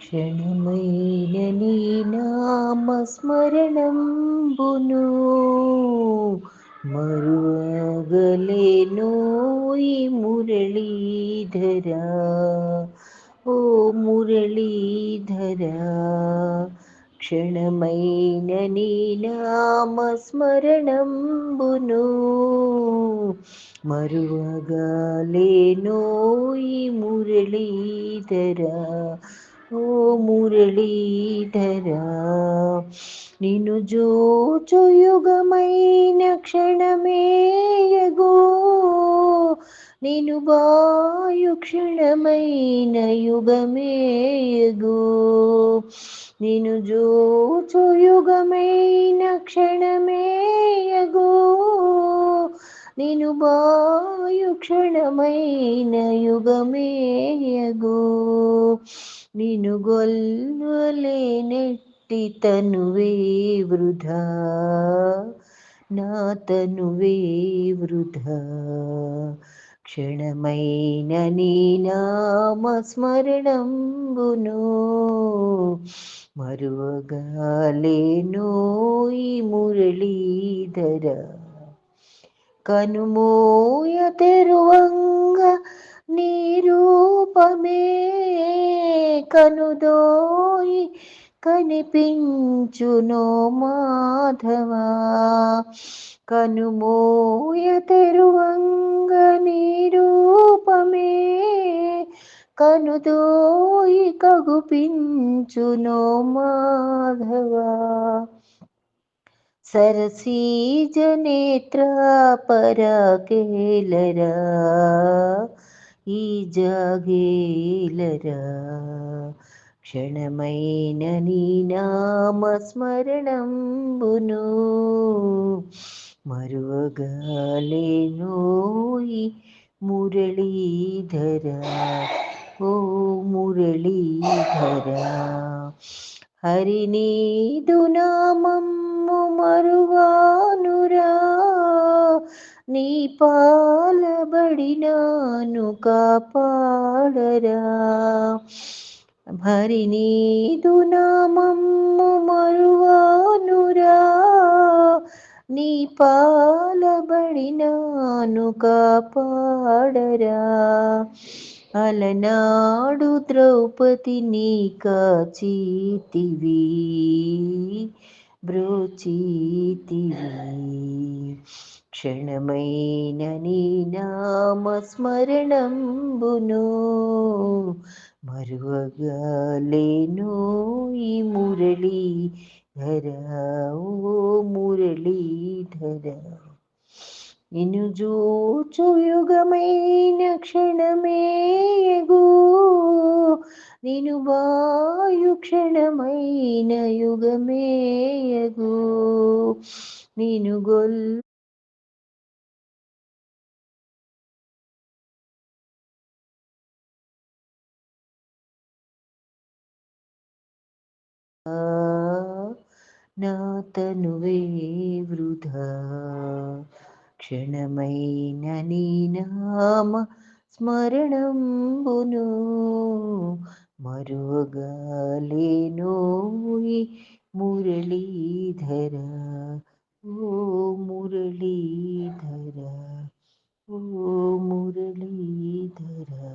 క్షణమైన నీ నామస్మరణంబును మరువగలేను ఈ మురళీధరా. ఓ మురళీధరా, క్షణమైన నీ నామస్మరణంబును మరువగలేను ఈ మురళీధరా. ఓ మురళీధరా, నిన్ను జోచుయుగమైన క్షణమేయగో, నిన్ను బాయు క్షణమైన యుగమేయగో. నిన్ను జోచుయుగమైన క్షణమేయగో, నిన్ను బాయు క్షణమైన యుగమేయగో. నిన్ను గొల్వలేనెట్టి తనువే వృధా, నా తనువే వృధా. క్షణమైన నీ నామస్మరణంబును మరువగాలేను ఈ మురళీధరా. కనుమూయ తెరువంగ నీ రూపమే కనుదోయి కనిపించునో మాధవా. కనుమూయ తెరువంగ నీ రూపమే కనుదోయి కగుపించునో మాధవా. సరసీజనేత్ర పరాకేలరా, ఈ జాగేలరా. క్షణమైన నీ నామస్మరణంబును మరువగాలేను ఈ మురళీధరా. ఓ మురళీధరా, హరి నీదు నామము మరువానురా, నీ పాలబడినాను కాపాడరా. హరి నీదు నామము మరువానురా, నీ పాలబడినాను కాపాడరా. అలనాడు ద్రౌపదిని కాచితివి బ్రోచితివి. క్షణమైన నీ నామస్మరణంబును మరువగలేను ఈ మురళీధరా. ఓ మురళీధరా, నిన్ను జోచుయుగమైన క్షణమేయగో, నిన్ను బాయు క్షణమైన యుగమేయగో. నిన్ను నా తనువే వృధా. క్షణమైన నీ నామ స్మరణంబును మరువగాలేను ఈ మురళీధరా. ఓ మురళీధరా, ఓ మురళీధరా.